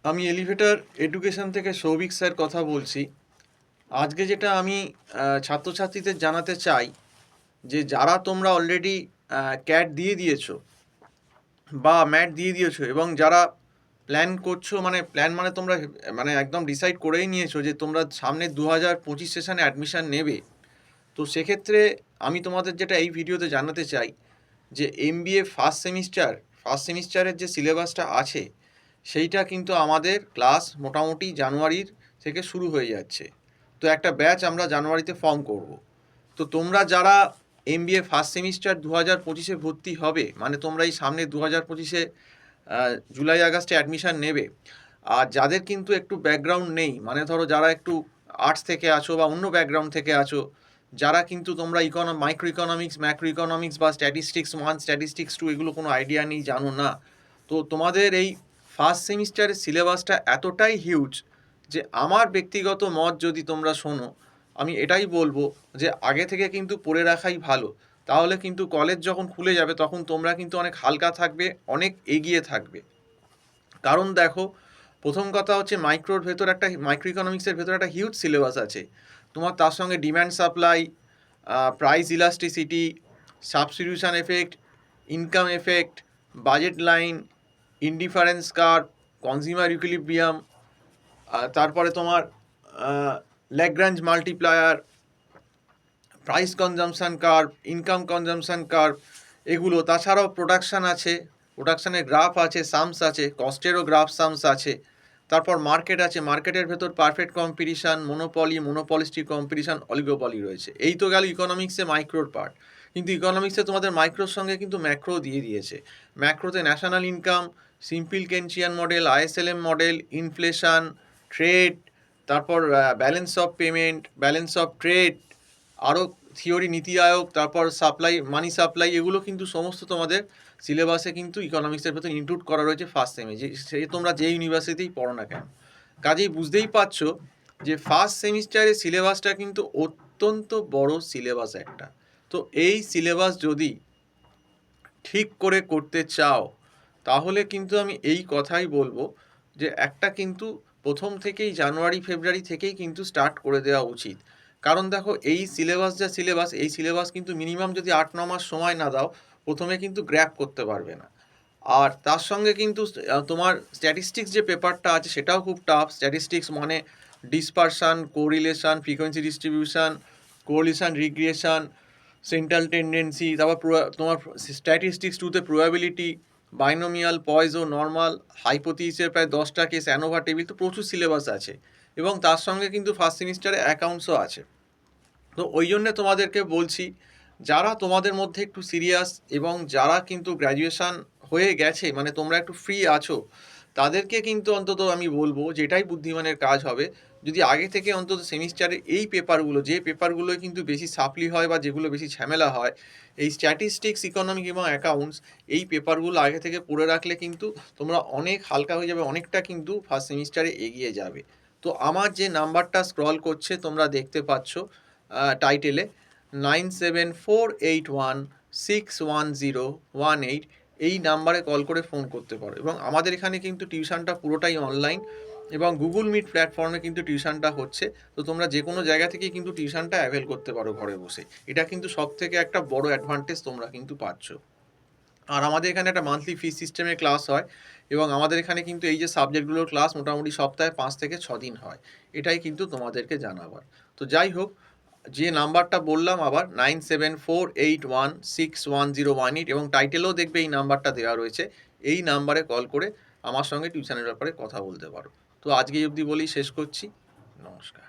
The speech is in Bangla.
আমি এলিভেটর এডুকেশন থেকে সৌভিক স্যার কথা বলছি। আজকে যেটা আমি ছাত্রছাত্রীদের জানাতে চাই যে যারা তোমরা অলরেডি ক্যাট দিয়ে দিয়েছো বা ম্যাট দিয়ে দিয়েছো এবং যারা প্ল্যান করছো, মানে প্ল্যান মানে তোমরা মানে একদম ডিসাইড করেই নিয়েছো যে তোমরা সামনে 2025 সেশনে অ্যাডমিশান নেবে, তো সেক্ষেত্রে আমি তোমাদের যেটা এই ভিডিওতে জানাতে চাই যে এমবিএ ফার্স্ট সেমিস্টারের যে সিলেবাসটা আছে সেইটা কিন্তু আমাদের ক্লাস মোটামুটি জানুয়ারির থেকে শুরু হয়ে যাচ্ছে। তো একটা ব্যাচ আমরা জানুয়ারিতে ফর্ম করব। তো তোমরা যারা এমবিএ ফার্স্ট সেমিস্টার 2025-এ ভর্তি হবে, মানে তোমরা এই সামনে 2025-এ জুলাই আগস্টে অ্যাডমিশান নেবে, আর যাদের কিন্তু একটু ব্যাকগ্রাউন্ড নেই, মানে ধরো যারা একটু আর্টস থেকে আছো বা অন্য ব্যাকগ্রাউন্ড থেকে আছো, যারা কিন্তু তোমরা মাইক্রো ইকোনমিক্স, ম্যাক্রো ইকোনমিক্স বা স্ট্যাটিস্টিক্স 1 স্ট্যাটিস্টিক্স 2 এগুলো কোনো আইডিয়া নেই, জানো না, তো তোমাদের এই ফার্স্ট সেমিস্টারের সিলেবাসটা এতটাই হিউজ যে আমার ব্যক্তিগত মত যদি তোমরা শোনো, আমি এটাই বলবো যে আগে থেকে কিন্তু পড়ে রাখাই ভালো। তাহলে কিন্তু কলেজ যখন খুলে যাবে তখন তোমরা কিন্তু অনেক হালকা থাকবে, অনেক এগিয়ে থাকবে। কারণ দেখো, প্রথম কথা হচ্ছে মাইক্রো ইকোনমিক্সের ভেতর একটা হিউজ সিলেবাস আছে। তোমার তার সঙ্গে demand supply, price elasticity, substitution effect, income effect, budget line, indifference curve, consumer equilibrium, তারপরে তোমার Lagrange multiplier, price consumption curve, income consumption curve, এগুলো। তাছাড়াও প্রোডাকশান আছে, প্রোডাকশানের গ্রাফ আছে, সামস আছে, কস্টেরও গ্রাফ সামস আছে। তারপর মার্কেট আছে, মার্কেটের ভেতর পারফেক্ট কম্পিটিশান, মোনোপলিস্টিক কম্পিটিশান, অলিগোপলি রয়েছে। এই তো গেল ইকোনমিক্সে মাইক্রোর পার্ট। কিন্তু ইকোনমিক্সে তোমাদের মাইক্রোর সঙ্গে কিন্তু ম্যাক্রো দিয়ে দিয়েছে। ম্যাক্রোতে national income, simple Keynesian model, ISLM model, inflation, trade, তারপর balance of payment, balance of trade, আরও থিওরি, নীতি আয়োগ, তারপর সাপ্লাই, মানি সাপ্লাই, এগুলো কিন্তু সমস্ত তোমাদের সিলেবাসে কিন্তু ইকোনমিক্সের ভেতর ইনক্লুড করা রয়েছে ফার্স্ট সেমে, যে সে তোমরা যে ইউনিভার্সিটিতেই পড়ো না কেন। কাজেই বুঝতেই পারছো যে ফার্স্ট সেমিস্টারের সিলেবাসটা কিন্তু অত্যন্ত বড় সিলেবাস একটা। তো এই সিলেবাস যদি ঠিক করে করতে চাও তাহলে কিন্তু আমি এই কথাই বলবো যে একটা কিন্তু প্রথম থেকেই জানুয়ারি ফেব্রুয়ারি থেকেই কিন্তু স্টার্ট করে দেওয়া উচিত। কারণ দেখো, এই সিলেবাস কিন্তু মিনিমাম যদি 8-9 মাস সময় না দাও, প্রথমে কিন্তু গ্র্যাপ করতে পারবে না। আর তার সঙ্গে কিন্তু তোমার স্ট্যাটিস্টিক্স যে পেপারটা আছে সেটাও খুব টাফ। স্ট্যাটিস্টিক্স মানে dispersion, correlation, frequency distribution, correlation regression, central tendency, তারপর তোমার স্ট্যাটিস্টিক্স 2-তে প্রবাবিলিটি, বাইনোমিয়াল, পয়জো, নর্মাল, হাইপোথিসিসের প্রায় 10টা কেস, অ্যানোভা টেবিল, তো প্রচুর সিলেবাস আছে। এবং তার সঙ্গে কিন্তু ফার্স্ট সেমিস্টারে অ্যাকাউন্টসও আছে। তো ওই জন্যে তোমাদেরকে বলছি, যারা তোমাদের মধ্যে একটু সিরিয়াস এবং যারা কিন্তু গ্র্যাজুয়েশান হয়ে গেছে, মানে তোমরা একটু ফ্রি আছো, তাদেরকে কিন্তু অন্তত আমি বলবো যেটাই বুদ্ধিমানের কাজ হবে, যদি আগে থেকে অন্তত সেমিস্টারে এই পেপারগুলো, যে পেপারগুলোয় কিন্তু বেশি সাপ্লি হয় বা যেগুলো বেশি ঝামেলা হয়, এই স্ট্যাটিস্টিক্স, ইকোনমিক এবং অ্যাকাউন্টস, এই পেপারগুলো আগে থেকে পড়ে রাখলে কিন্তু তোমরা অনেক হালকা হয়ে যাবে, অনেকটা কিন্তু ফার্স্ট সেমিস্টারে এগিয়ে যাবে। তো আমার যে নাম্বারটা স্ক্রল করছে তোমরা দেখতে পাচ্ছ টাইটেলে, 9748161018, এই নাম্বারে কল করে ফোন করতে পারো। এবং আমাদের এখানে কিন্তু টিউশনটা পুরোটাই অনলাইন এবং গুগল মিট প্ল্যাটফর্মে কিন্তু টিউশনটা হচ্ছে। তো তোমরা যে কোনো জায়গা থেকেই কিন্তু টিউশনটা অ্যাভেল করতে পারো ঘরে বসে। এটা কিন্তু সব থেকে একটা বড় অ্যাডভান্টেজ তোমরা কিন্তু পাচ্ছ। আর আমাদের এখানে একটা মান্থলি ফি সিস্টেমের ক্লাস হয় এবং আমাদের এখানে কিন্তু এই যে সাবজেক্টগুলোর ক্লাস মোটামুটি সপ্তাহে 5 থেকে 6 দিন হয়। এটাই কিন্তু তোমাদেরকে জানাবার। তো যাই হোক, যে নাম্বারটা বললাম আবার, 9748161018, এবং টাইটেলেও দেখবে এই নাম্বারটা দেওয়া রয়েছে। এই নাম্বারে কল করে আমার সঙ্গে টিউশনের ব্যাপারে কথা বলতে পারো। তো আজকে অবধি বলেই শেষ করছি। নমস্কার।